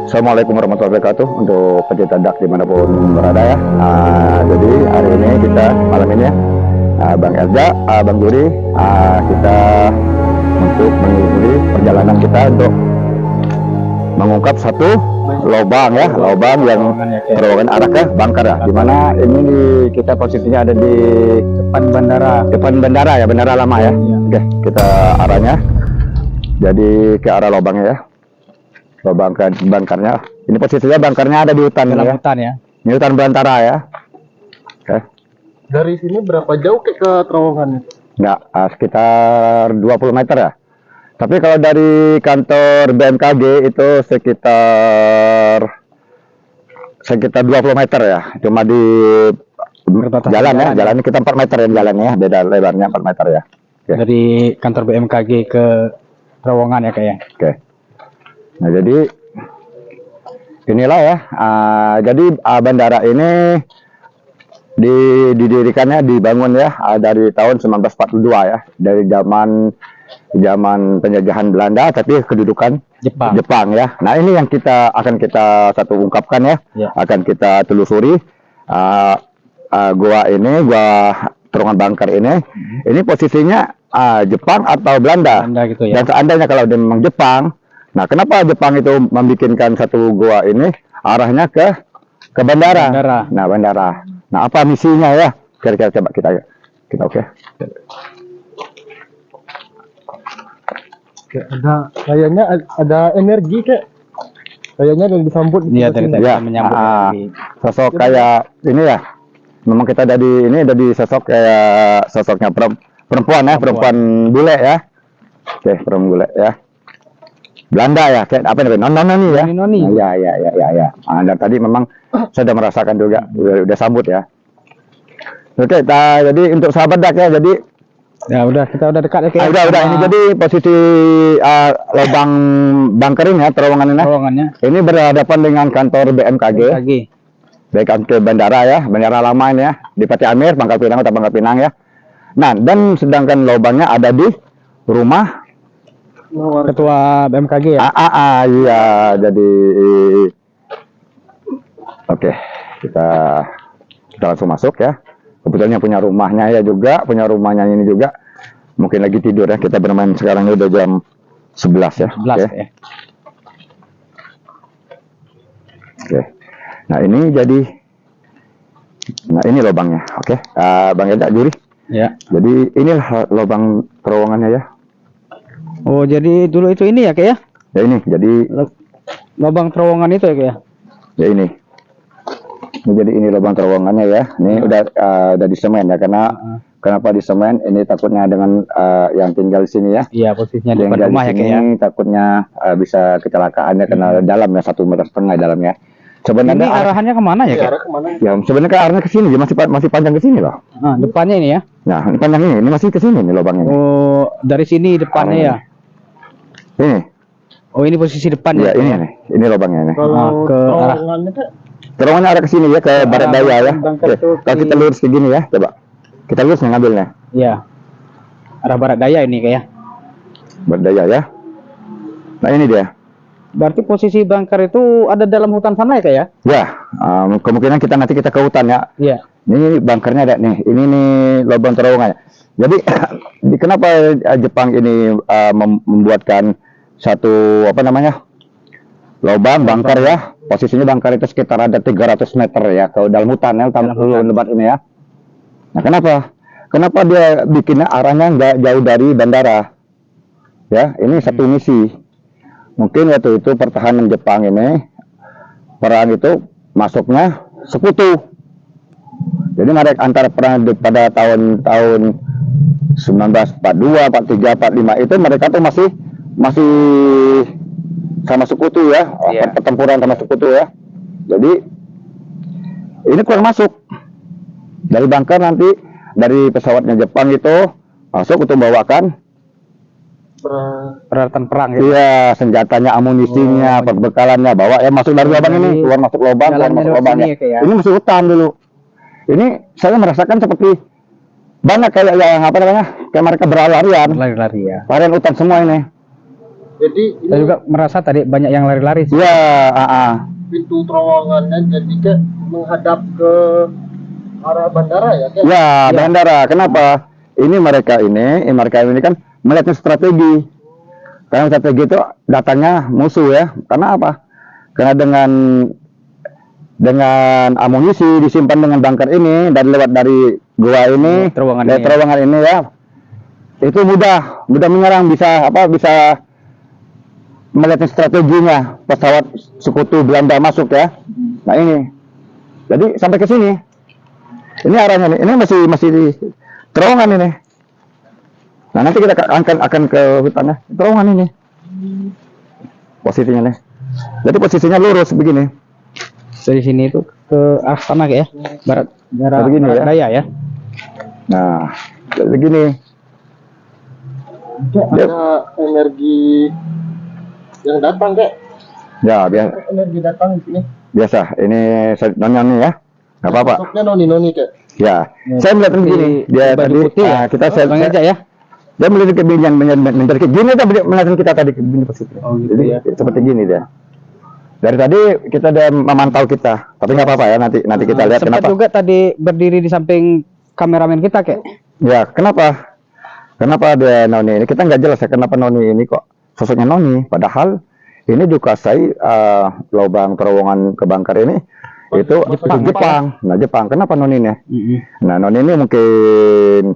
Assalamualaikum warahmatullahi wabarakatuh untuk pecinta dak dimanapun berada ya. Jadi hari ini kita malam ini ya, Bang Elza, Bang Juri, kita untuk mengikuti perjalanan kita untuk mengungkap satu lubang ya, lubang yang terowongan arah ke Bangkar ya. Dimana ini kita posisinya ada di depan bandara ya, bandara lama ya. Oke, kita arahnya jadi ke arah lubangnya ya. Bangkarnya. Ini posisinya bangkarnya ada di hutan ya. Hutan ya. Ini hutan belantara ya. Oke. Dari sini berapa jauh ke terowongannya? Enggak, sekitar 20 meter ya. Tapi kalau dari kantor BMKG itu sekitar 20 meter ya. Cuma di jalan ya, jalannya kita 4 meter ya jalannya ya. Beda lebarnya 4 meter ya. Oke. Dari kantor BMKG ke terowongan ya kayak. Oke. Nah jadi inilah ya, jadi bandara ini didirikannya, dibangun ya dari tahun 1942 ya, dari zaman penjajahan Belanda tapi kedudukan Jepang ya. Nah ini yang akan kita satu ungkapkan ya, akan kita telusuri gua terowongan Bangkar ini posisinya Jepang atau Belanda gitu ya. Dan seandainya kalau dia memang Jepang, nah, kenapa Jepang itu membikinkan satu gua ini arahnya ke bandara? Nah, bandara. Nah, apa misinya ya? Kira-kira coba kita oke. Kayaknya ada energi kayaknya yang disambut Iya, dari ya, menyambut sosok kayak ini ya. Memang kita ada di sosok kayak sosoknya perempuan ya, perempuan bule ya. Oke, perempuan bule ya. Belanda ya, kayak apa namanya? Noni ya. Noni. Ya. Dan tadi memang saya sudah merasakan juga, udah sambut ya. Oke, jadi untuk sahabat dak ya, jadi kita udah dekat ya kayak. Udah ini jadi posisi lubang Bangkar ini ya, terowongannya. Ini berhadapan dengan kantor BMKG. Baik ke bandara ya, bandara lama ini ya, di Pati Amir, Pangkal Pinang atau Pangkal Pinang ya. Nah, dan sedangkan lubangnya ada di rumah Ketua BMKG ya? Iya, jadi oke, kita langsung masuk ya. Kebetulan yang punya rumahnya ini juga mungkin lagi tidur ya. Kita bermain sekarang ini udah jam 11 ya. 11 ya. Oke. Nah, ini lubangnya. Oke. Bang Eda Juri. Ya. Jadi inilah lubang terowongannya ya. Oh, jadi dulu itu ini ya kayak ya? Ya ini, jadi lubang terowongan itu ya kayak ya? Ya ini. Jadi ini lubang terowongannya ya. Ini udah di semen ya, karena kenapa di semen? Ini takutnya dengan yang tinggal di sini ya. Iya, posisinya di depan rumah ya kayak ya. Takutnya bisa kecelakaannya karena dalamnya 1,5 meter dalamnya. Sebenarnya ini arahannya kemana ya kayak? Ya, sebenarnya arahnya ke sini, masih panjang ke sini loh. Depannya ini ya. Nah, ini panjang ini masih ke sini nih lubangnya. Oh, dari sini depannya ya. Ini. Oh, ini posisi depan ya. Ya, ini nih. Ini lubangnya nih. Kalau ke arah terowongannya arah ke sini ya, ke barat daya ya. Kalau kita lurus ke gini ya, coba. Kita lurus ngambilnya. Iya. Arah barat daya ini kayak. Barat daya ya. Nah, ini dia. Berarti posisi Bangkar itu ada dalam hutan sana ya kayak ya? Ya, kemungkinan nanti kita ke hutan ya. Iya. Ini Bangkarnya ada nih. Ini nih lubang terowongannya. Jadi kenapa Jepang ini membuatkan satu lubang Bangkar ya? Posisinya Bangkar itu sekitar ada 300 meter ya ke dalam hutan ya, lebat ini ya. Nah, kenapa dia bikinnya arahnya nggak jauh dari bandara? Ya, ini satu misi. Mungkin waktu itu pertahanan Jepang ini perang itu masuknya sekutu. Jadi mereka antara perang pada tahun 1942, 43, 45 itu mereka tuh masih sama sekutu ya, pertempuran sama sekutu ya. Jadi ini kurang masuk dari Bangkar, nanti dari pesawatnya Jepang itu masuk untuk membawakan peralatan perang ya. Iya, senjatanya, amunisinya, perbekalannya, bawa ya masuk dari lubang ini, keluar masuk lubang, keluar masuk lubang ya. Ini masuk hutan dulu. Ini saya merasakan seperti banyak kayak yang kayak mereka berlarian. Lari-lari ya. Larian hutan semua ini. Jadi ini Saya juga merasa tadi banyak yang lari-lari sih. Ya, pintu terowongannya jadi kayak menghadap ke arah bandara ya kayak. ya, bandara. Kenapa? Mereka ini kan melihat strategi. Karena strategi itu datangnya musuh ya. Karena apa? Karena dengan amunisi disimpan dengan bunker ini dan lewat dari gua ini, Terowongan dari ini ya. terowongan ini ya. Itu mudah menyerang, bisa melihat strateginya pesawat sekutu Belanda masuk ya. Nah ini, jadi sampai ke sini. Ini arahnya nih. Ini masih di terowongan ini. Nah nanti kita akan ke hutannya. Terowongan ini. Posisinya nih. Jadi posisinya lurus begini. Dari sini itu ke arah sana kayak ya. Barat Begini barat ya. daya ya. Nah, begini. Kayak ada energi yang datang kayak. Ya biasa. Energi datang di sini. Biasa. Ini nyonya nih ya. Nggak apa-apa. Masuknya noni kayak. Ya. Saya melihat begini. Dia baju tadi. putih ya? Bang Eja ya. Dia melihat ke menjadi gini dia melihat kita tadi begini posisi. Oh, gitu Jadi, ya. seperti gini dia. Dari tadi kita udah memantau kita, tapi nggak apa-apa ya, nanti kita lihat Sempat kenapa. juga tadi berdiri di samping kameramen kita kayak. Ya kenapa? Kenapa dia Noni ini? Kita nggak jelas ya kenapa Noni ini kok sosoknya Noni. Padahal ini juga saya lubang terowongan ke bunker ini itu Jepang. Nah Jepang. Kenapa Noni ini? Nah Noni ini mungkin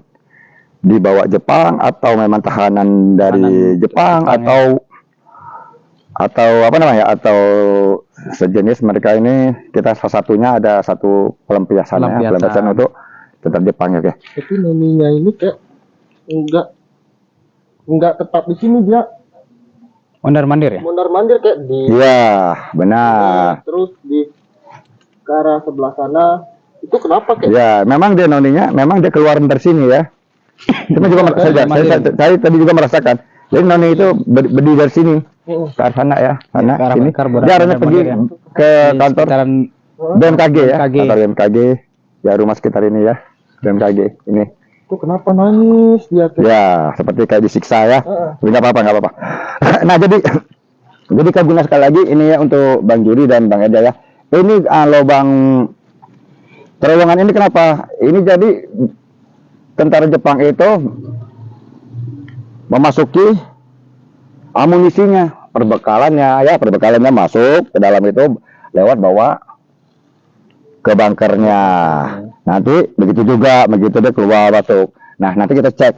dibawa Jepang atau memang tahanan dari Jepang atau apa namanya atau sejenis mereka ini. Kita salah satunya ada satu pelampiasan untuk tetap Jepang ya. Tapi noninya ini kayak enggak tetap di sini, dia Mondar-mandir ya. mondar-mandir kayak di Iya benar. terus di ke arah sebelah sana. Itu kenapa kayak? Ya memang dia Noninya memang dia keluar dari sini ya. Cuma juga saya tadi juga merasakan. Jadi Noni itu berdiri dari sini ke arah sana ya, sana ke arah sini. Bakar, Dia arahnya pergi ya. ke Di kantor sekitaran BMKG ya, BMKG. kantor BMKG. Ya rumah sekitar ini ya, BMKG ini. Itu kenapa nangis dia kayak? Ya seperti kayak disiksa ya. Tapi nggak apa-apa. Nah jadi kabinat sekali lagi ini ya untuk Bang Juri dan Bang Eja ya. Ini lubang terowongan ini kenapa? Ini jadi tentara Jepang itu memasuki amunisinya, perbekalannya masuk ke dalam itu lewat bawa ke bunkernya. Nanti begitu dia keluar masuk. Nah nanti kita cek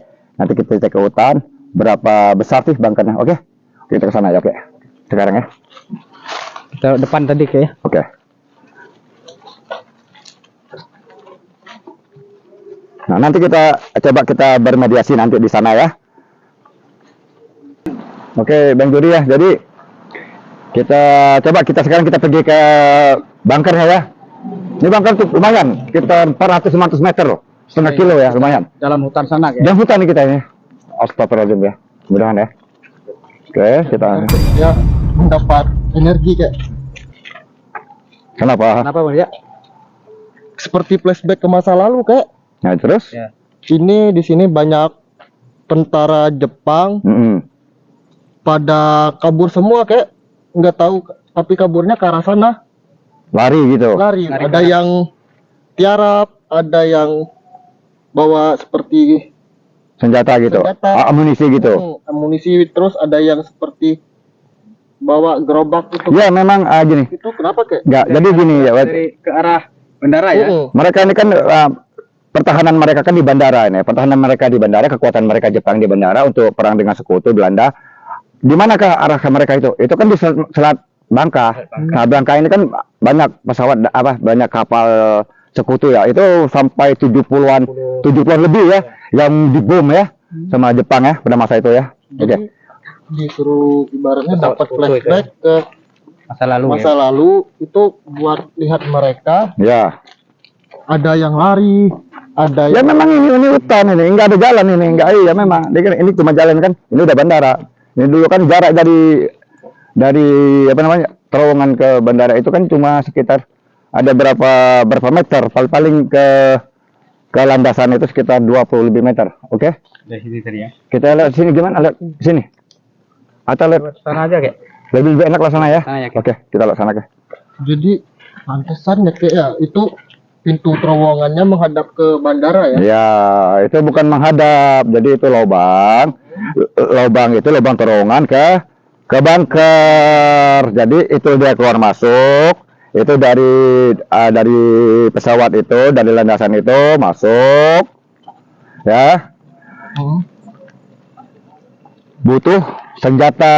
ke hutan berapa besar sih bunkernya. Oke, kita ke sana ya. Oke, sekarang ya. Kita depan tadi kayak ya. Oke. Nah nanti kita bermediasi nanti di sana ya. Oke Bang Juri ya. Jadi sekarang kita pergi ke bunkernya ya. Ini bunker tuh lumayan, kita 400-500 meter loh, setengah kilo ya, lumayan. Dalam hutan sana kayak. Dan hutan nih kita ini. Astagfirullahaladzim ya, mudah-mudahan ya. Oke, kita. Ya mendapat energi kayak. Kenapa? Kenapa Bang ya? Seperti flashback ke masa lalu kayak. Nah terus? Ya. Di sini banyak tentara Jepang pada kabur semua kayak, nggak tahu tapi kaburnya ke arah sana. Lari gitu. Lari. Ada yang tiarap, ada yang bawa seperti Senjata gitu. Amunisi gitu. amunisi, terus ada yang seperti bawa gerobak itu. Ya memang gini. Itu kenapa kayak? Enggak, jadi gini ya. Dari ke arah bandara ya. Mereka ini kan pertahanan mereka kan di bandara ini. Pertahanan mereka di bandara, kekuatan mereka Jepang di bandara untuk perang dengan sekutu Belanda. Di manakah arah mereka itu? Itu kan di Selat Bangka. Nah, Bangka ini kan banyak pesawat banyak kapal sekutu ya. Itu sampai 70-an lebih ya yang dibom ya sama Jepang ya pada masa itu ya. Oke. Disuruh ibaratnya dapat flashback ke masa lalu itu buat lihat mereka. Ya. Ada yang lari, ada Ya yang memang ini hutan ini, enggak ada jalan ini, enggak ya memang. Ini cuma jalan kan. Ini udah bandara. Ini dulu kan jarak dari apa namanya? Terowongan ke bandara itu kan cuma sekitar ada berapa meter, paling ke landasan itu sekitar 20 lebih meter. Oke? Dari sini tadi ya. Kita lihat sini gimana? Lihat sini. Atau Sana aja kayak. lebih enak laksana ya? Sana ya, Kek. Oke, kita laksana ke. Jadi pantesan ya kayak ya itu pintu terowongannya menghadap ke bandara ya. Ya, itu bukan menghadap. Jadi itu lubang. Lubang itu lubang terowongan ke bunker. Jadi itu dia keluar masuk. Itu dari pesawat itu, dari landasan itu masuk. Ya, Hmm. butuh senjata,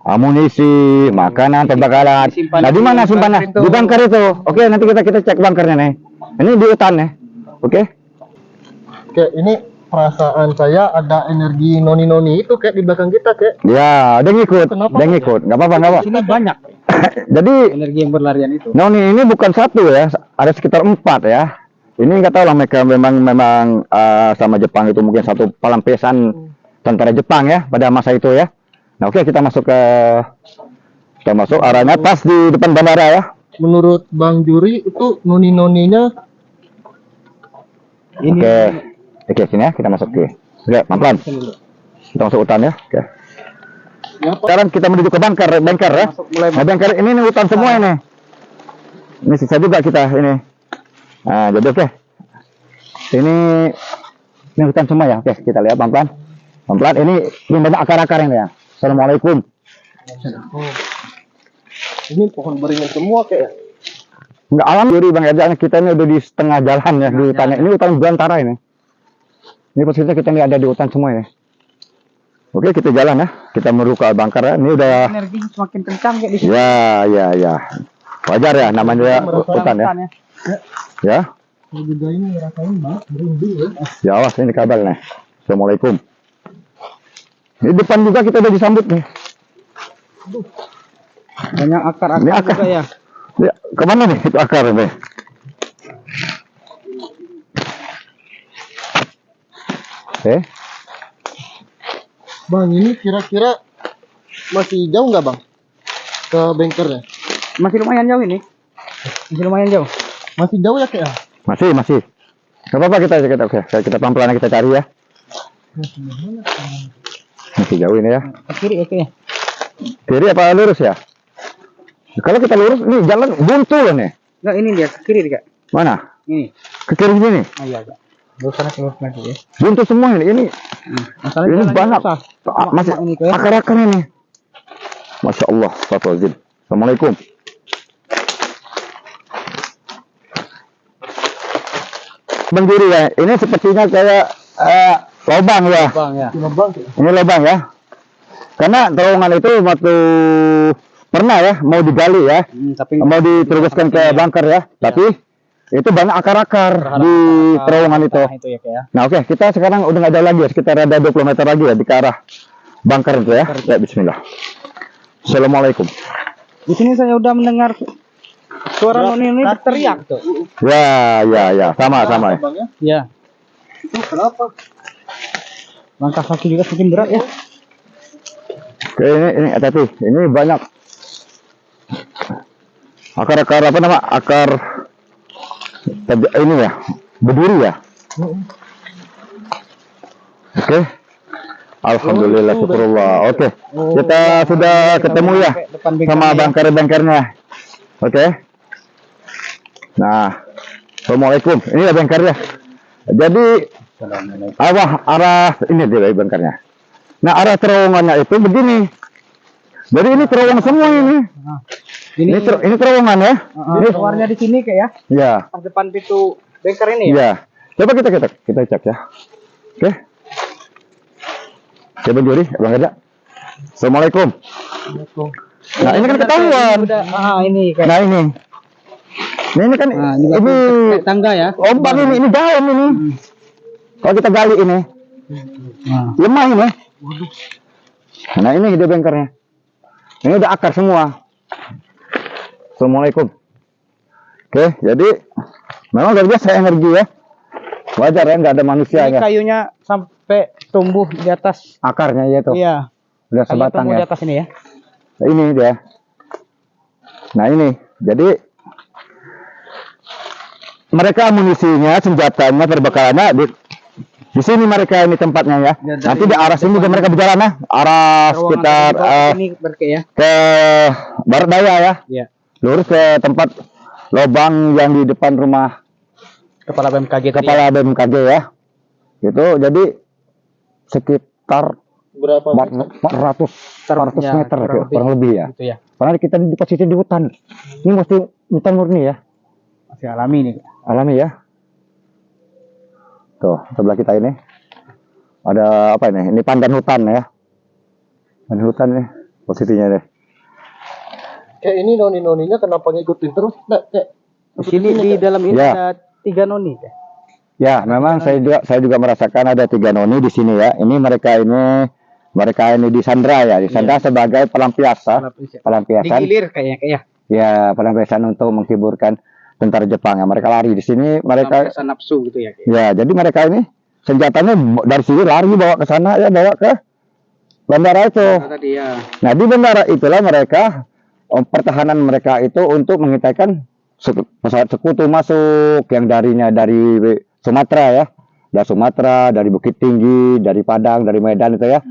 amunisi, makanan, perbekalan. Disimpan Nah, di mana di simpannya? bunker itu. Di bunker itu. Oke, nanti kita cek bunkernya nih. Ini di hutan nih. Oke. Kayak ini perasaan saya ada energi noni-noni itu kayak di belakang kita kayak. Ya, dia ngikut. Kenapa? Dia ngikut. Nggak apa-apa, nggak apa. Sini banyak Jadi, energi yang berlarian itu. Noni ini bukan satu ya, ada sekitar 4 ya. Ini nggak tahu lah mereka memang sama Jepang itu mungkin satu pelampiasan tentara Jepang ya pada masa itu ya. Nah, oke, kita masuk arahnya pas di depan bandara ya. Menurut Bang Juri itu noni-noninya Ini Oke, sini ya kita masuk ke. Oke, pelan-pelan. Kita masuk hutan ya. Oke. ya Pak. Sekarang kita menuju ke bunker ya. masuk mulai Nah, bunker ini nih hutan semua ini. Ini sisa juga kita ini. Nah, jadi oke. Ini hutan semua ya. Oke, kita lihat pelan-pelan. Pelan-pelan ini banyak akar-akar ini ya. Assalamualaikum. Oh. Ini pohon beringin semua kayak. Enggak alam diri Bang Eda, kita ini udah di setengah jalan ya di hutannya. Ini hutan belantara ini. Ini posisinya kita ini ada di hutan semua ya. Oke, kita jalan ya. Kita menuju ke bunker ya. Ini udah energi semakin kencang kayak di sini. ya. Wajar ya namanya hutan ya. Ya. Saya juga ini rasain banget merinding ya. Ya awas ini kabel nih. Assalamualaikum. Di depan juga kita udah disambut nih. Banyak akar-akar Ini akar. juga ya. Ya, kemana nih itu akar nih? Bang, ini kira-kira masih jauh nggak Bang ke bunkernya? Masih lumayan jauh ini. Masih lumayan jauh. Masih jauh ya kayak? Masih. Gak apa-apa kita pelan-pelan kita cari ya. Masih jauh ini ya. Ke kiri oke. Kiri apa lurus ya? Kalau kita lurus, nih jalan buntu loh nih. Enggak ini dia ke kiri Kak. Mana? Ini. Ke kiri sini. Oh iya Kak. Lurus sana lurus lagi ya. Buntu semua ini. Masalahnya Ini jalannya banyak. susah. Masih Ini Kak, ya. akar-akar ini. Masya Allah. Astagfirullahaladzim. Assalamualaikum. Bang Juri ya, ini sepertinya kayak lubang ya. Bang ya. Bang, Ini lubang ya. Karena terowongan itu waktu pernah ya mau digali ya, Tapi mau diteruskan ke bunker ya. Tapi itu banyak akar-akar di terowongan itu. Itu ya Kak ya. Nah oke, kita sekarang udah nggak ada lagi ya, sekitar ada 20 meter lagi ya di ke arah bunker itu ya. Ya bismillah. Assalamualaikum. Di sini saya udah mendengar suara noni ini teriak tuh. Ya, sama ya. Bang ya? Ya. Itu kenapa? Langkah kaki juga semakin berat ya. Oke, ini hati-hati. Ini banyak akar-akar apa nama? Akar ini ya, berduri ya. Oke. Alhamdulillah, syukurullah. Oke, kita sudah ketemu ya sama bangker-bangkernya. Oke. Nah, assalamualaikum. Ini ya bangkernya. Jadi arah ini dia bangkernya. Nah, arah terowongannya itu begini. Jadi ini terowongan semua ini. Ini terowongan ya. Ini keluarnya di sini Kak ya. Ya. Pas depan pintu bunker ini ya. Ya. Coba kita cek ya. Oke. Coba Juri, Bang Eda. Assalamualaikum. Nah, ini kan ketahuan. Ini Kak. Nah, ini. Ini kan Nah, ini kayak tangga ya. ombak ini dalam ini. Kalau kita gali ini, Nah. lemah ini. Nah, ini dia bengkernya. Ini udah akar semua. Assalamualaikum. Oke, jadi memang luar biasa energi ya. Wajar ya, nggak ada Ini manusianya. kayunya sampai tumbuh di atas. Akarnya ya tuh. Iya. Udah Kayu sebatang tumbuh ya. di atas ini ya. Nah, ini dia. Nah, ini. Jadi mereka amunisinya, senjatanya, perbekalannya Di sini mereka ini tempatnya ya. Ya, dari Nanti di arah sini juga mereka berjalan ya. Arah terowongan sekitar dari bawah ini berarti ya. ke barat daya ya. Iya. Lurus ke tempat lubang yang di depan rumah Kepala BMKG tadi. kepala BMKG ya. Gitu. Jadi sekitar Berapa? 400 Ya, meter kurang lebih ya. Gitu ya. Karena kita di posisi di hutan. Ini mesti hutan murni ya. Masih alami nih. Alami ya. Tuh, sebelah kita ini ada apa ini? Ini pandan hutan ya. Pandan hutan nih posisinya deh. Kayak ini noni-noninya kenapa ngikutin terus? Nah, kayak Di sini di dalam ini Ya. ada 3 noni ya. Ya, memang saya juga merasakan ada 3 noni di sini ya. Ini mereka ini disandra ya, disandra sebagai pelampiasan, pelampiasan. Digilir kayaknya kayak Ya, pelampiasan untuk menghiburkan tentara Jepang ya. Mereka lari di sini, mereka pelampiasan nafsu gitu ya. ya, jadi mereka ini senjatanya dari sini lari bawa ke sana ya, bawa ke bandara itu. Tadi ya. Nah, di bandara itulah mereka pertahanan mereka itu untuk mengintaikan pesawat sekutu masuk yang dari Sumatera ya. Dari Sumatera, dari Bukit Tinggi, dari Padang, dari Medan itu ya.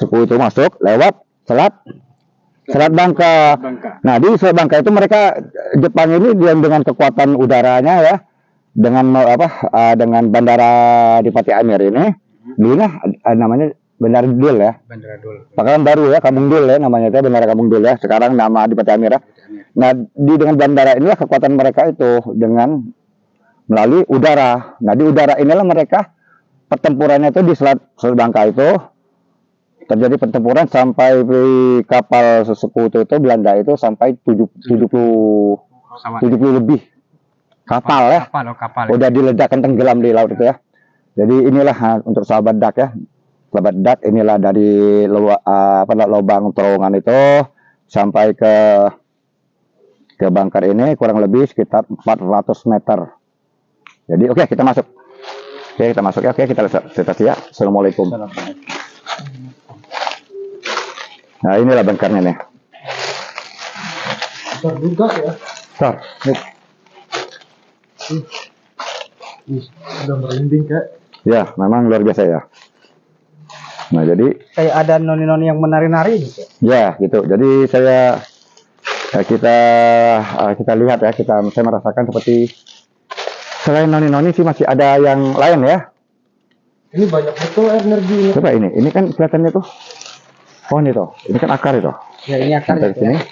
Sekutu masuk lewat Selat Bangka. Nah, di Selat Bangka itu mereka Jepang ini dengan kekuatan udaranya ya, dengan dengan bandara di Pati Amir ini, dulunya namanya Bandara Dul ya. Bandara Dul. Pangkalan baru ya, Kampung Dul ya namanya itu, Bandara Kampung Dul ya. Sekarang nama di Pati Amir ya. Nah, dengan bandara inilah kekuatan mereka itu dengan melalui udara. Nah, di udara inilah mereka pertempurannya itu di Selat Bangka itu terjadi pertempuran sampai kapal sekutu itu Belanda itu sampai 70 lebih kapal ya. Kapal. Udah diledakkan tenggelam di laut itu ya. Jadi inilah untuk sahabat dak ya. Sahabat dak inilah dari lubang terowongan itu sampai ke Bangkar ini kurang lebih sekitar 400 meter. Jadi oke, kita masuk. Oke, kita masuk ya. Oke, kita lihat ya. Assalamualaikum. Nah, inilah bangkarnya nih. besar juga ya. Besar. Udah merinding kayak. Ya, memang luar biasa ya. Nah, jadi Kayak ada noni-noni yang menari-nari gitu. ya gitu. Jadi kita lihat ya, saya merasakan seperti selain noni-noni sih masih ada yang lain ya. Ini banyak betul energi ini. Coba ini kan kelihatannya tuh pohon itu. Ini kan akar itu. Ya ini akar Dari gitu sini. ya.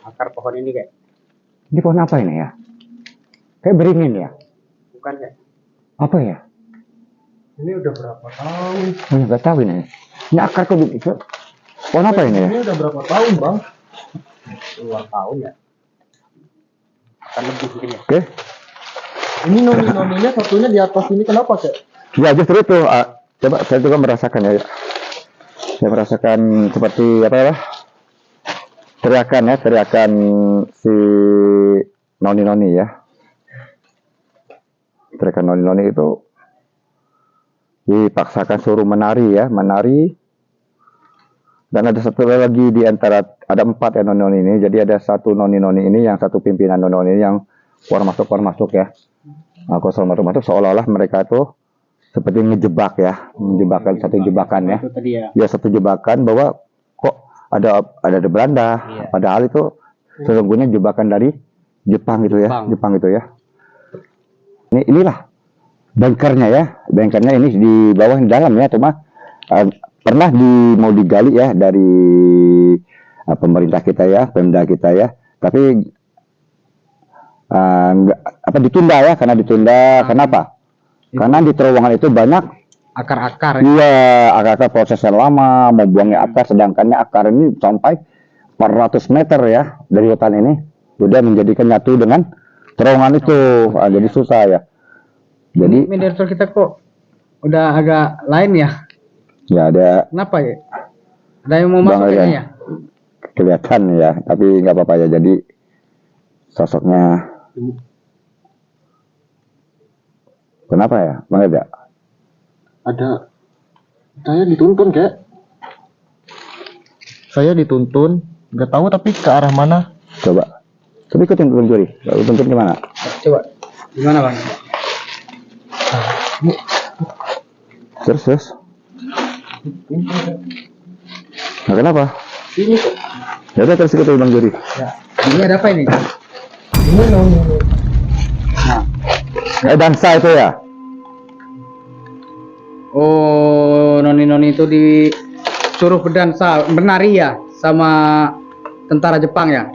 Akar pohon ini kayak. Ini pohon apa ini ya? Kayak beringin ya. Bukan kayak. Apa ya? Ini udah berapa tahun? Nggak tahu ini. Ini akar kok bisa. Pohon apa ini ya? Ini udah berapa tahun, Bang? 2 tahun ya. Akan lebih mungkin ya. Oke. Ini noni-noninya satunya di atas ini kenapa, Kak? Ya justru itu. Coba saya juga merasakan ya. Saya merasakan seperti apa ya? Teriakan si noni-noni ya. Teriakan noni-noni itu dipaksakan suruh menari ya, menari. Dan ada satu lagi di antara, ada 4 ya noni-noni ini. Jadi ada satu noni-noni ini, yang satu pimpinan noni-noni ini yang keluar masuk ya. Nah, kalau masuk seolah-olah mereka itu seperti ngejebak ya, menjebakkan satu jebakan ya. Itu tadi ya. Ya satu jebakan bahwa kok ada Belanda, Iya. padahal itu sesungguhnya jebakan dari Jepang gitu ya, Jepang itu ya. Inilah bengkernya ya, bengkernya ini di bawah di dalam ya, cuma pernah mau digali ya dari pemerintah kita ya, Pemda kita ya, tapi ditunda ya, karena ditunda. Kenapa? Karena di terowongan itu banyak Akar-akar. iya, akar prosesnya lama, mau buangnya akar, sedangkannya akar ini sampai 400 meter ya dari hutan ini, sudah menjadikan nyatu dengan terowongan itu. Jadi susah ya. Jadi Mediator kita kok udah agak lain ya. ya ada Kenapa ya? Ada yang mau Bang masuk Rian. kayaknya ya? kelihatan ya, tapi nggak apa-apa ya. Jadi sosoknya kenapa ya, Bang Eda? Ada. Saya dituntun, Kak. Saya dituntun, nggak tahu tapi ke arah mana. Coba ikutin Bang Juri. Tuntun gimana? Coba. Gimana, Bang? Terus. Nah, kenapa? Ini kok. Ya udah terus kita Bang Juri. Ya. Ini ada apa ini? Ini noni. Nah, Dansa itu ya? oh noni-noni itu disuruh berdansa, menari ya sama tentara Jepang ya.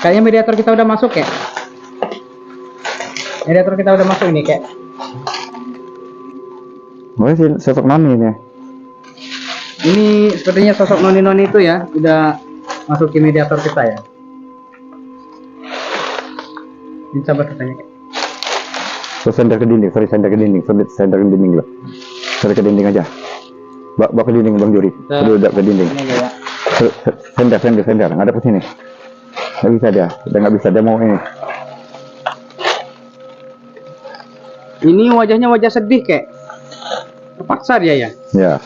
Kayaknya mediator kita udah masuk ya. Mediator kita udah masuk ini kayak. Boleh sih sosok noni ini. Ini sepertinya sosok noni-noni itu ya udah masuk ke mediator kita ya. Ini coba katanya. Terus sender ke dinding, sender ke dinding lah. Sender ke dinding aja. Bawa ke dinding Bang Juri. Udah ke dinding. Ini ya. Sender. Ngadep ke sini. Nggak bisa dia, udah nggak bisa, dia mau ini. Ini wajahnya wajah sedih kayak. Terpaksa dia ya. Ya.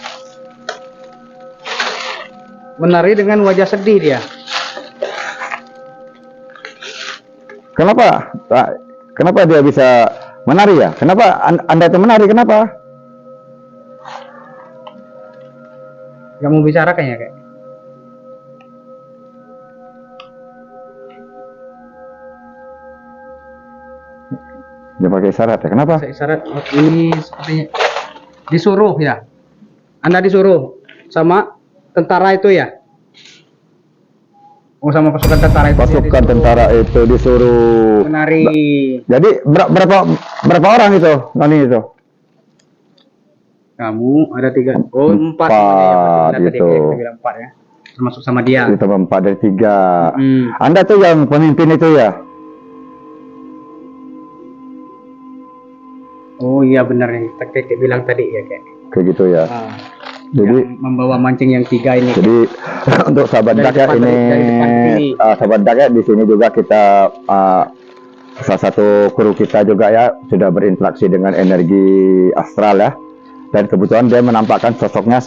Menari dengan wajah sedih dia. Kenapa? Kenapa dia bisa menari ya? Kenapa Anda itu menari? Kenapa? Gak mau bicara kayaknya kayak. Dia pakai isyarat ya. Kenapa? Saya isyarat ini sepertinya disuruh ya. Anda disuruh sama tentara itu ya. Oh sama pasukan tentara itu. Pasukan tentara itu disuruh menari. Jadi berapa orang itu noni itu? Kamu ada 3. Oh 4 Empat, gitu. Kita bilang 4 ya. Termasuk sama dia. Itu 4 dari 3. Hmm. Anda tuh yang pemimpin itu ya? Oh iya benar nih. Kakek bilang tadi ya kayak. Kayak gitu ya. Jadi yang membawa mancing yang 3 ini. Jadi untuk sahabat Dari Dak ya depan ini, dari depan sini. sahabat Dak ya di sini juga kita salah satu kru kita juga ya sudah berinteraksi dengan energi astral ya, dan kebetulan dia menampakkan sosoknya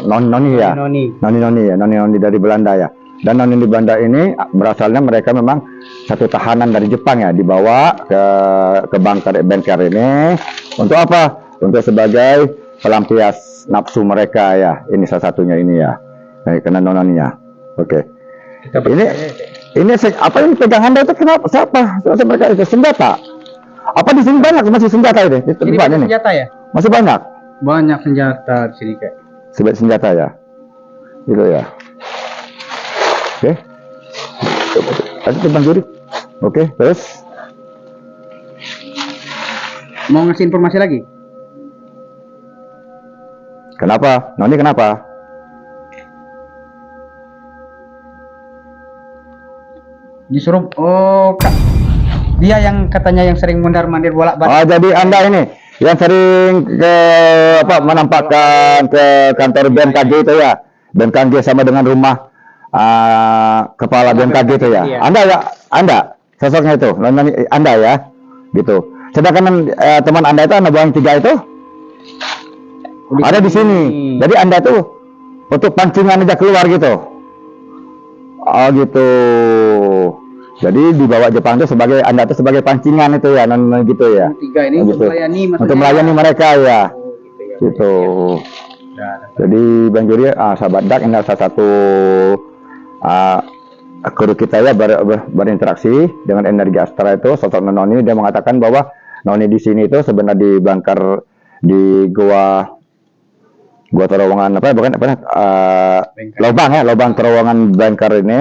noni ya, noni dari Belanda ya, dan noni di Belanda ini berasalnya mereka memang satu tahanan dari Jepang ya, dibawa ke bengkel ini untuk apa? Untuk sebagai pelampias nafsu mereka ya, ini salah satunya ini ya, karena nononinya. Oke. Ini apa yang pegang Anda itu kenapa? Siapa mereka itu? Senjata? Apa di sini banyak masih senjata ini? Ini banyak senjata ya? Masih banyak? Banyak senjata di sini kayak. Sebagai senjata ya? Gitu ya? Oke. Tadi Bang Juri. Oke, terus? Mau ngasih informasi lagi? Kenapa? Noni kenapa? Disuruh, oh kak, dia yang katanya yang sering mondar-mandir bolak-balik. Oh, jadi Anda ini yang sering menampakkan ke kantor BMKG itu ya? BMKG sama dengan rumah kepala BMKG itu ya? Iya. Anda sosoknya itu, Anda ya? Gitu. Sedangkan teman Anda itu, anak buah yang 3 itu? Ada di sini. Jadi Anda tuh untuk pancingan aja keluar gitu. Oh gitu. Jadi dibawa Jepang itu sebagai Anda tuh sebagai pancingan itu ya, non gitu ya. 3 ini gitu. untuk melayani, untuk melayani mereka ya. Oh, gitu ya. Gitu. Ya. Jadi Bang Juri, sahabat Dak, ini salah satu kru kita ya berinteraksi dengan energi astral itu. Sosok Noni dia mengatakan bahwa Noni di sini itu sebenarnya di bunker di gua terowongan lubang terowongan bunker ini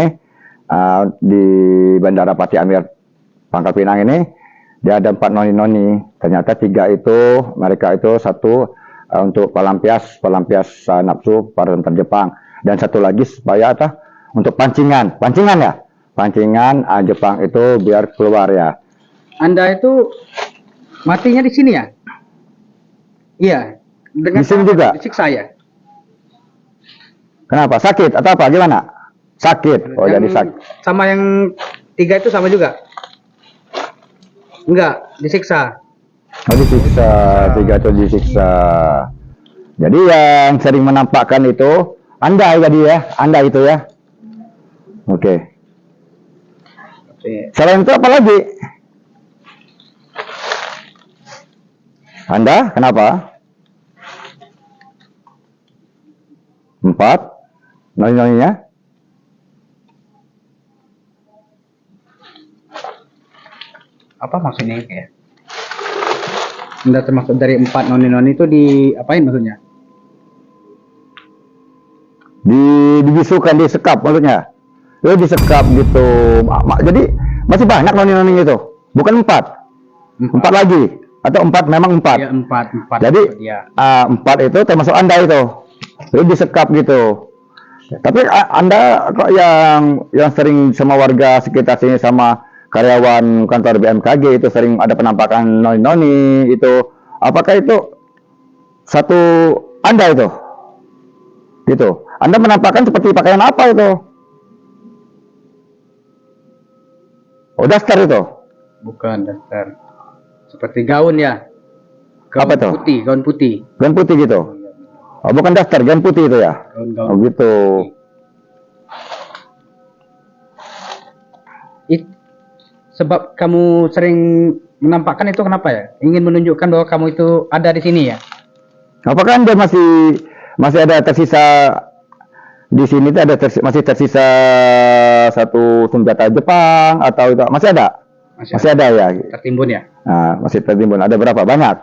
di Bandara Pati Amir Pangkal Pinang ini. Dia ada 4 noni. Ternyata 3 itu mereka itu satu untuk pelampias nafsu para tentara Jepang, dan satu lagi supaya untuk pancingan Jepang itu biar keluar ya. Anda itu matinya di sini ya? Iya. Dengan Di sini juga? disiksa ya? Kenapa? Sakit atau apa? Gimana? Sakit. Oh, jadi sakit. Sama yang 3 itu sama juga? Enggak, disiksa. Oh, disiksa. 3 itu disiksa. Jadi yang sering menampakkan itu Anda jadi ya? Anda itu ya? Oke. Selain itu apa lagi? Anda kenapa? 4. Noni-noninya? Apa maksudnya ya? Anda termasuk dari 4 noni-noni itu diapain maksudnya? Dibisukan, disekap maksudnya. Itu disekap gitu. Jadi masih banyak noni-noni itu. Bukan 4. 4 lagi atau 4 memang 4. Ya, 4. Jadi Ya. 4 itu termasuk Anda itu. Itu disekap gitu. Tapi Anda kok yang sering sama warga sekitar sini sama karyawan kantor BMKG itu sering ada penampakan noni-noni itu. Apakah itu satu Anda itu? Gitu. Anda menampakkan seperti pakaian apa itu? Oh, daster itu. Bukan daster. Seperti gaun ya. Gaun Apa tuh? putih, gaun putih. Gaun putih gitu. Oh, bukan daster, gaun putih itu ya. Gaun-gaun. Oh, gitu. Sebab kamu sering menampakkan itu kenapa ya? Ingin menunjukkan bahwa kamu itu ada di sini ya? Apakah Anda masih ada tersisa di sini tuh masih tersisa satu senjata Jepang atau itu masih ada? Masih ada ya. Tertimbun ya? Nah, masih tertimbun. Ada berapa? Banyak.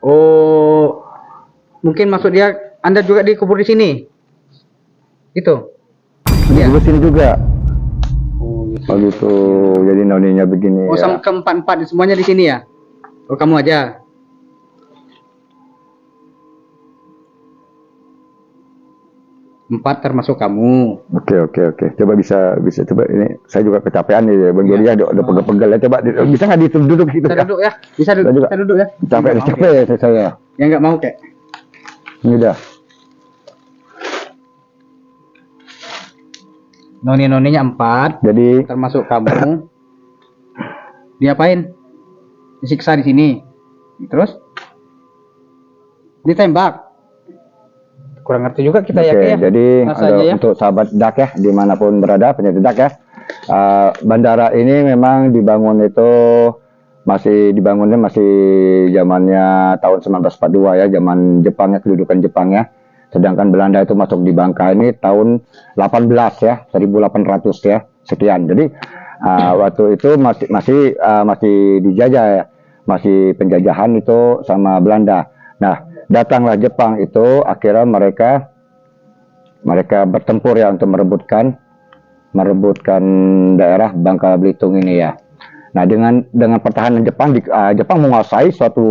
Oh, mungkin maksud dia Anda juga dikubur di sini. Itu. Di sini juga. Oh, gitu. Oh gitu. Jadi noninya begini. Oh, ya. sama keempat semuanya di sini ya? Oh, kamu aja. Empat termasuk kamu. Oke. Coba bisa coba ini. Saya juga kecapean nih, Bang Juri ya. Udah pegel-pegel ya. Coba bisa nggak duduk gitu Bisa ya? duduk ya? Bisa Saya juga. duduk ya? Capek saya. Ya nggak mau kek. Ini udah. Noni-noninya 4, Jadi termasuk kamu. Diapain? Disiksa di sini. Terus? Ditembak. Kurang ngerti juga kita oke, ya. jadi Rasanya ya. untuk sahabat Dak ya, dimanapun berada, penyerta Dak ya, bandara ini memang dibangunnya masih zamannya tahun 1942 ya, zaman Jepang ya, kedudukan Jepang ya. Sedangkan Belanda itu masuk di Bangka ini tahun 18 ya, 1800 ya, sekian. Jadi waktu itu masih dijajah ya, masih penjajahan itu sama Belanda. Nah, datanglah Jepang itu, akhirnya mereka bertempur ya untuk merebutkan daerah Bangka Belitung ini ya. Nah, dengan pertahanan Jepang, Jepang menguasai suatu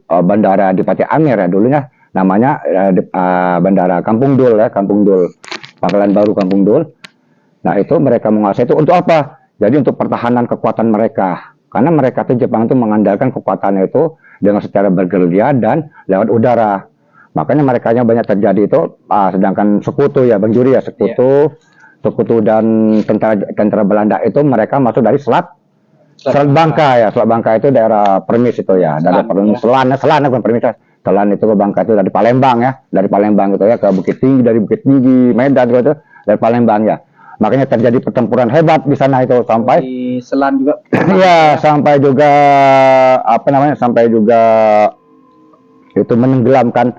bandara di Pati Amir ya dulunya, namanya bandara Kampung Dul ya, Kampung Dul, Pangkalan Baru Kampung Dul. Nah, itu mereka menguasai itu untuk apa? Jadi untuk pertahanan kekuatan mereka. Karena mereka tuh Jepang itu mengandalkan kekuatannya itu dengan secara bergerilya dan lewat udara. Makanya mereka banyak terjadi itu, sedangkan sekutu ya, Bang Juri ya, sekutu dan tentara Belanda itu mereka masuk dari Selat Bangka ya. Selat Bangka itu daerah Permis itu ya, dari Selan bukan Permis. Selan itu ke Bangka itu dari Palembang ya, dari Palembang gitu ya ke Bukit Tinggi, dari Bukit Tinggi, Medan gitu, dari Palembang ya. Makanya terjadi pertempuran hebat di sana itu sampai Di Selan juga. ya, sampai juga sampai juga itu menenggelamkan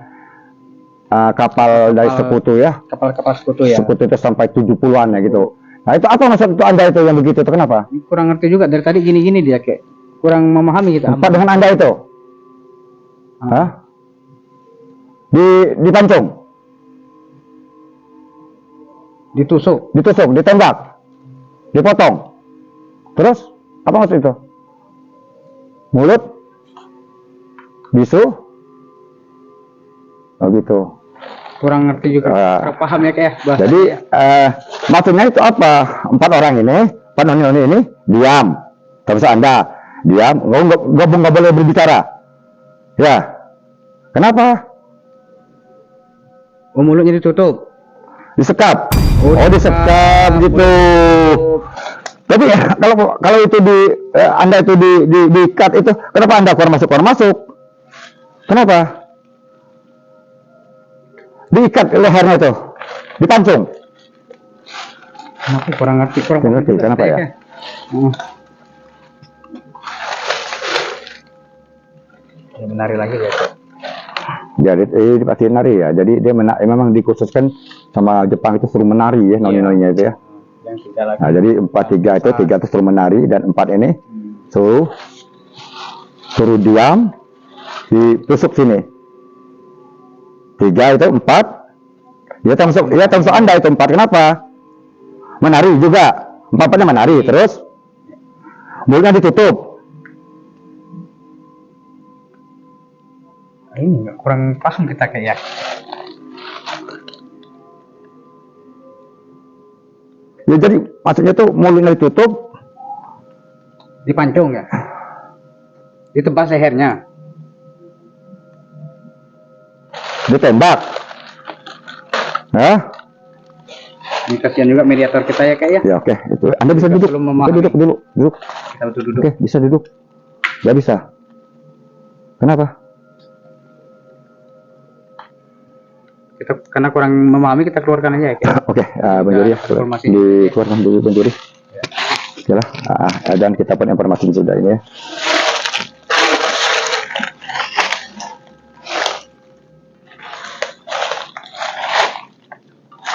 kapal dari sekutu ya. Kapal-kapal sekutu ya. Sekutu itu sampai 70-an ya gitu. Nah, itu apa maksud itu Anda itu yang begitu itu kenapa? Kurang ngerti juga dari tadi gini-gini dia kayak kurang memahami kita. Apa dengan Anda itu? Hah? Dipancung, Ditusuk. ditembak, dipotong. Terus apa maksud itu? Mulut, bisu, oh gitu. Kurang ngerti juga. Kurang paham ya kayak bahasa. Jadi maksudnya itu apa? 4 orang ini, 4 noni ini diam. Terus Anda diam, nggak boleh berbicara. Ya, kenapa? Oh, mulutnya ditutup. Disekap. Oh, disekap gitu. Tapi kalau itu Anda itu diikat itu, kenapa Anda keluar masuk? Kenapa? Diikat lehernya itu, dipancung. Kenapa kurang ngerti? Kenapa ya? menari lagi ya. Jadi pasti menari ya. Jadi dia memang dikhususkan sama Jepang itu suruh menari ya, noni-noninya itu ya. Yang 3 lagi. Nah, jadi 4-3 itu 3 itu suruh menari dan 4 ini suruh diam, ditusuk sini. 3 itu 4. Ya termasuk Anda itu 4. Kenapa? Menari juga. 4-4-nya menari terus mulutnya ditutup. Ini nggak kurang paham kita kayak ya. Ya jadi maksudnya tuh mulutnya ditutup, Dipancung ya. Ditebas lehernya. ditembak. Hah? Ini kasihan juga mediator kita ya kayak ya. Ya oke, itu. Anda bisa Juga duduk. belum Bisa memahami. duduk. Kita butuh duduk. Oke, bisa duduk. Ya bisa. Kenapa? Kita karena kurang memahami kita keluarkan aja ya kayak. Oke, Bang Juri ya. informasi. Dikeluarkan dulu Bang Juri. Oke lah, dan kita pun informasi sudah ini ya.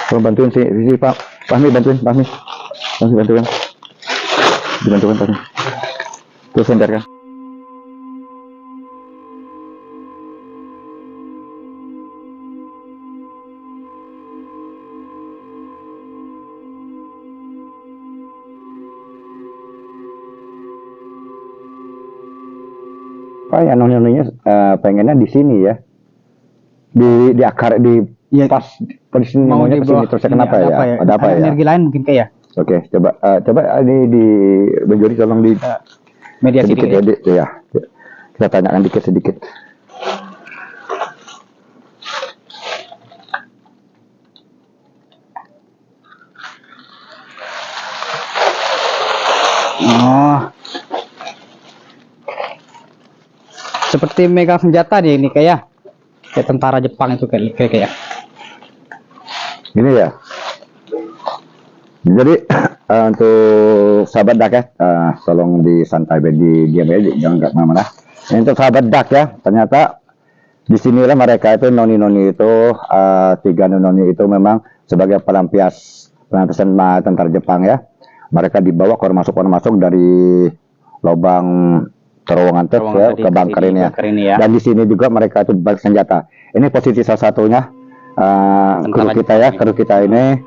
Tolong bantuin sih Pak Fahmi, bantuin. Dibantuin Fahmi. Terus sentarkan. Pak ya noni-noninya pengennya di sini ya. Di akar di Iya. pas di sini Mau maunya di ke sini bawah terus ini kenapa ya? Ada apa ya? Energi lain mungkin kayak ya. Oke, coba ini di Bang Juri tolong di Mediasi sedikit dikit ya, ya. kita tanyakan sedikit. Oh. Seperti megang senjata dia ini kayak tentara Jepang itu kayak. Gini ya. Jadi untuk sahabat dak ya, tolong disantai di diam ya, jangan nggak kemana-mana. Untuk sahabat dak ya, ternyata di sinilah mereka itu noni-noni itu 3 noni itu memang sebagai pelampiasan tentara Jepang ya. Mereka dibawa keluar masuk dari lubang terowongan truk ya, ke bunker ini ya. Dan di sini juga mereka itu balik senjata. Ini posisi salah satunya kru kita ini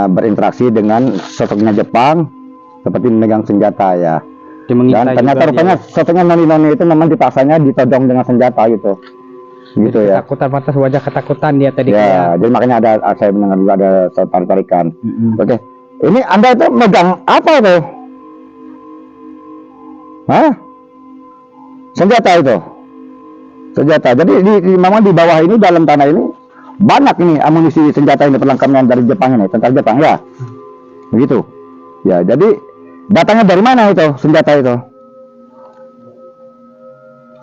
berinteraksi dengan sosoknya Jepang seperti memegang senjata ya. Dan ternyata rupanya sosoknya noni-noni itu memang dipaksanya ditodong dengan senjata gitu ya. Ketakutan, pantas wajah ketakutan dia tadi ya. Jadi makanya saya mendengar juga ada tarik-tarikan. Oke. Ini Anda itu megang apa tuh? Hah? Senjata itu. Senjata. Jadi memang di bawah ini dalam tanah ini banyak ini amunisi senjata ini perlengkapan dari Jepang ini, tentara Jepang ya. Begitu. Ya, jadi datangnya dari mana itu senjata itu?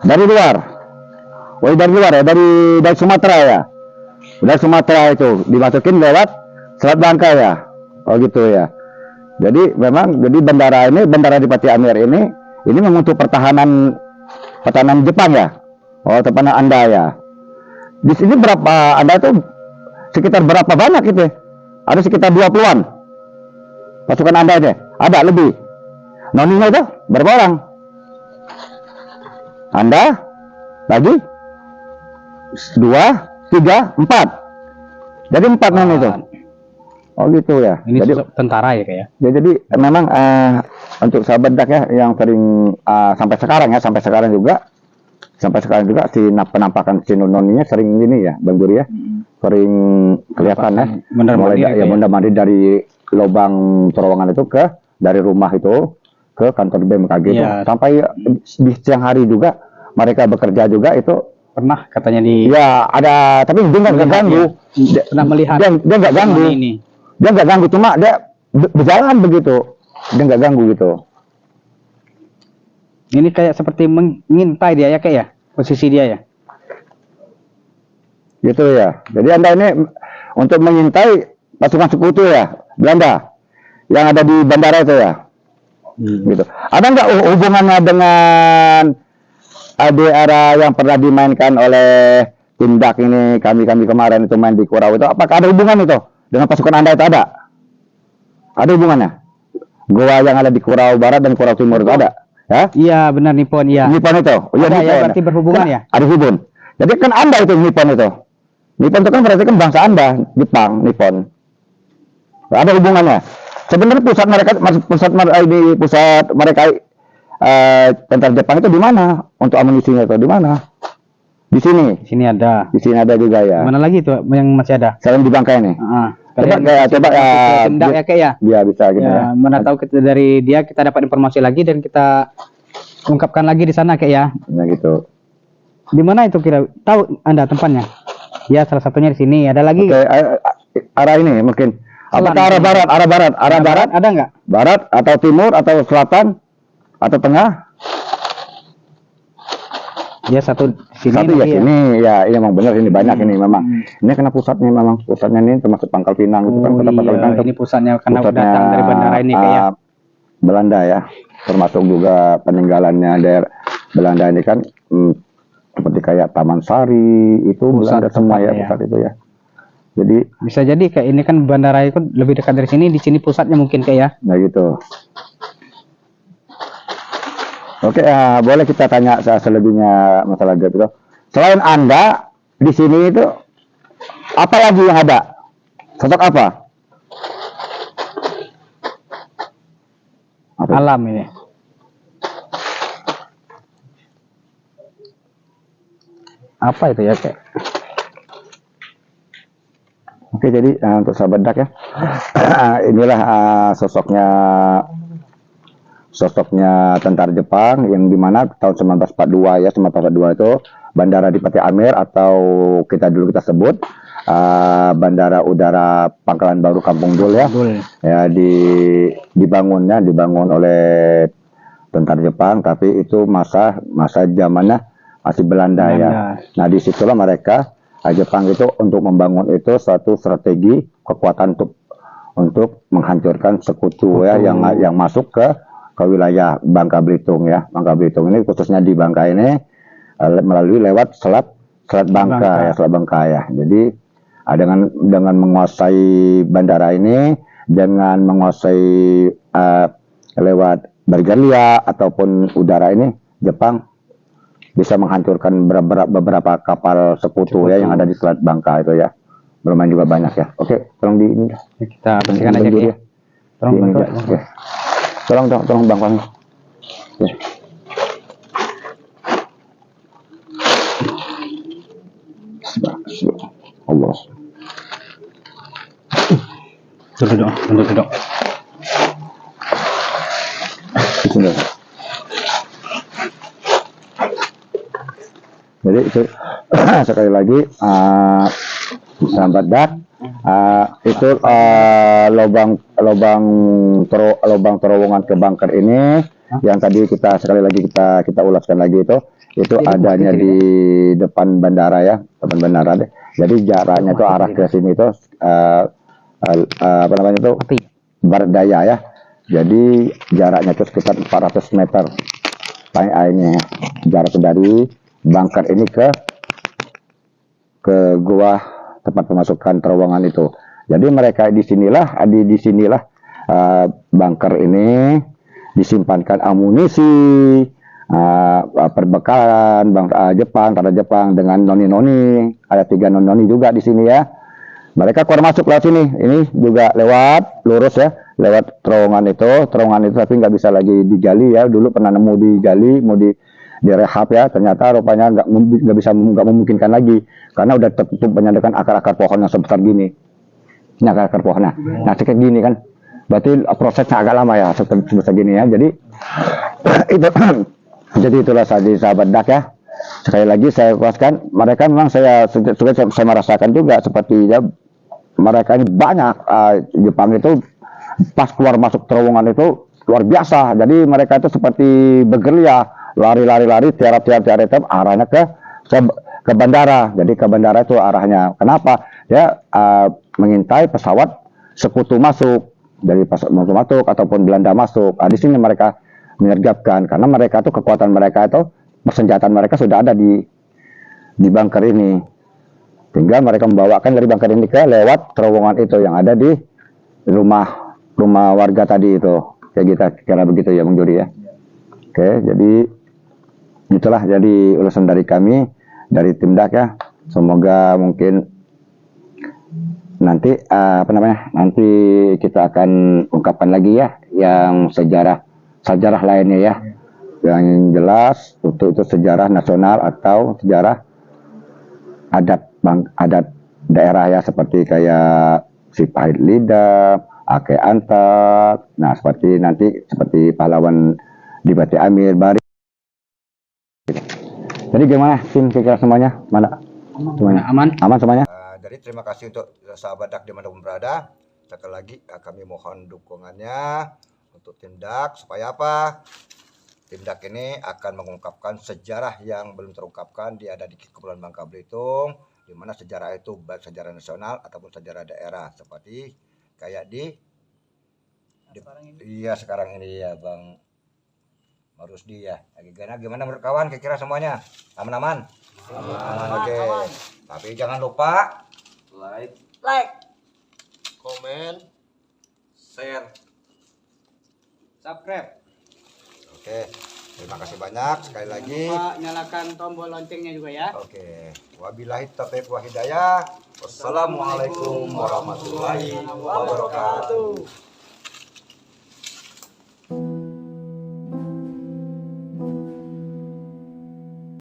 Dari luar. Oh, dari luar ya, dari Sumatera ya. Dari Sumatera itu dimasukin lewat Selat Bangka ya. Oh gitu ya. Jadi memang bandara di Pati Amir ini memang untuk pertahanan Jepang ya. Oh, pertahanan Anda ya. Di sini berapa Anda itu sekitar berapa banyak itu? Ada sekitar 20-an pasukan Anda ini. Ada lebih. Noninya itu berapa orang? Anda lagi 2, 3, 4. Jadi 4 noni itu. Oh gitu ya. Ini jadi tentara ya kayak. Ya, jadi memang untuk sahabat dak ya yang sering sampai sekarang juga si penampakan si noninya sering ini ya Bang Juri ya. Sering kelihatan ya. Mondar-mandir dari lubang terowongan itu dari rumah itu ke kantor BMKG itu. Sampai di siang hari juga mereka bekerja juga itu pernah katanya di ya ada, tapi dia nggak ganggu. Pernah melihat dia nggak ganggu ini. Dia nggak ganggu, cuma dia berjalan begitu, dia nggak ganggu gitu. Ini kayak seperti mengintai dia ya kayak ya, posisi dia ya. Gitu ya. Jadi Anda ini untuk mengintai pasukan sekutu ya, Belanda yang ada di bandara itu ya. Gitu. Ada nggak hubungannya dengan di era yang pernah dimainkan oleh tindak ini kami kemarin itu main di Kurau itu, apakah ada hubungan itu dengan pasukan Anda itu ada? Ada hubungannya? Goa yang ada di Kurau Barat dan Kurau Timur itu ada? Ya? Iya, benar Nippon ya. Nippon itu? Oh, iya, Ada ya, Nippon. berarti berhubungan ya? Ada hubungan. Jadi kan Anda itu Nippon itu. Nippon itu kan berarti kan bangsa Anda, Jepang, Nippon. Ada hubungannya. Sebenarnya pusat mereka tentara Jepang itu di mana? Untuk amunisinya itu di mana? Di sini. Di sini ada. Di sini ada juga ya. Mana lagi tuh yang masih ada? Selain di Bangkai nih. Coba ya, tindak ya kayak ya. Ya bisa gitu ya. Mana tahu kita dari dia kita dapat informasi lagi dan kita ungkapkan lagi di sana kayak ya. Nah gitu. Di mana itu kira? Tahu Anda tempatnya? Ya, salah satunya di sini. Ada lagi. Oke, arah ini mungkin. Apakah arah barat? Arah barat? Ada nggak? Barat atau timur atau selatan atau tengah? Ya, satu di sini. Satu ya lagi sini ya, ini memang benar ini banyak ini memang. Ini karena pusatnya memang pusatnya ini termasuk Pangkal Pinang itu kan Oh, kota Pangkal iya. Pinang. Ini pusatnya karena Pusatnya, datang dari bandara ini kayak ya. Belanda ya, termasuk juga peninggalannya daerah Belanda ini kan seperti kayak Taman Sari itu Pusat Belanda semua ya tempatnya ya. pusat itu ya. Jadi Bisa jadi kayak ini kan bandara itu lebih dekat dari sini, di sini pusatnya mungkin kayak ya. nah gitu. Oke, boleh kita tanya selebihnya masalah gitu. Selain Anda di sini itu apa lagi yang ada? Sosok apa? Apa? Alam ini. Apa itu ya kayak? Oke, jadi untuk sahabat Dak ya, inilah sosoknya tentara Jepang yang dimana tahun 1942 ya, 1942 itu Bandara Adipati Amir atau kita sebut Bandara Udara Pangkalan Baru Kampung Dul ya. Ya dibangun oleh tentara Jepang, tapi itu masa zamannya masih Belanda ya. Nah, disitulah mereka Jepang itu untuk membangun itu suatu strategi kekuatan untuk menghancurkan sekutu ya yang masuk ke wilayah Bangka Belitung ya. Bangka Belitung ini khususnya di Bangka ini melalui lewat Selat Bangka ya, Selat Bangka ya. Jadi dengan menguasai bandara ini, dengan menguasai lewat Bergelia ataupun udara ini, Jepang bisa menghancurkan beberapa kapal sekutu ya yang ada di Selat Bangka itu ya. Bermain juga banyak ya. Oke, tolong di ini. Kita bersihkan aja ya. Tolong bantu. Oke. Tolong Bang Fahmi. Ya. Allah. Duduk. Bismillah. Jadi itu sekali lagi sahabat Dak, itu lubang terowongan ke bunker ini yang tadi sekali lagi kita ulaskan lagi itu adanya di depan bandara ya, depan bandara deh. Jadi jaraknya itu arah ke sini itu apa namanya itu barat daya ya. Jadi jaraknya itu sekitar 400 meter. Ini jarak dari bunker ini ke gua tempat pemasukan terowongan itu. Jadi mereka di sinilah bunker ini disimpankan amunisi, perbekalan tentara Jepang dengan noni-noni. Ada 3 noni juga di sini ya. Mereka keluar masuk lewat sini. Ini juga lewat lurus ya, lewat terowongan itu tapi nggak bisa lagi digali ya. Dulu pernah nemu digali, mau direhab ya, ternyata rupanya nggak memungkinkan lagi karena udah tertutup banyak dengan akar-akar pohon yang sebesar gini. Ini akar-akar pohonnya. Nah, kayak gini kan, berarti prosesnya agak lama ya sebesar gini ya. Jadi jadi itulah sahabat Dak ya. Sekali lagi saya kuaskan, mereka memang saya merasakan juga seperti ya, mereka ini banyak Jepang itu pas keluar masuk terowongan itu luar biasa. Jadi mereka itu seperti bergerilya, lari tiar-tiar arahnya ke bandara. Jadi ke bandara itu arahnya. Kenapa? Dia mengintai pesawat sekutu masuk, dari pesawat masuk ataupun Belanda masuk. Di sini mereka menyergapkan karena mereka itu kekuatan mereka itu persenjataan mereka sudah ada di bunker ini. Tinggal mereka membawakan dari bunker ini ke lewat terowongan itu yang ada di rumah warga tadi itu. Kayak gitu, kira begitu ya Bang Jody ya. Oke, jadi itulah jadi urusan dari kami, dari tim DAK ya. Semoga mungkin nanti nanti kita akan ungkapkan lagi ya yang sejarah lainnya ya. Yang jelas untuk itu sejarah nasional atau sejarah adat daerah ya, seperti kayak Sipahit Lidah, Ake Antak. Nah, seperti pahlawan di Bati Amir Bari. Jadi gimana tim kira semuanya? Mana? Semuanya Aman. Aman semuanya. Jadi terima kasih untuk sahabat DAK dimanapun berada. Sekali lagi kami mohon dukungannya untuk tim DAK supaya apa? Tim DAK ini akan mengungkapkan sejarah yang belum terungkapkan ada di Kepulauan Bangka Belitung, di mana sejarah itu baik sejarah nasional ataupun sejarah daerah, seperti kayak sekarang ini ya Bang Marusdi ya. Gimana menurut kawan? Kira-kira semuanya aman-aman? Aman. Oke. Tapi jangan lupa Like, komen, Share. Subscribe. Oke. Terima kasih banyak sekali lagi. Lupa nyalakan tombol loncengnya juga ya. Oke. Wabillahi taufiq wa hidayah. Wassalamualaikum warahmatullahi wabarakatuh.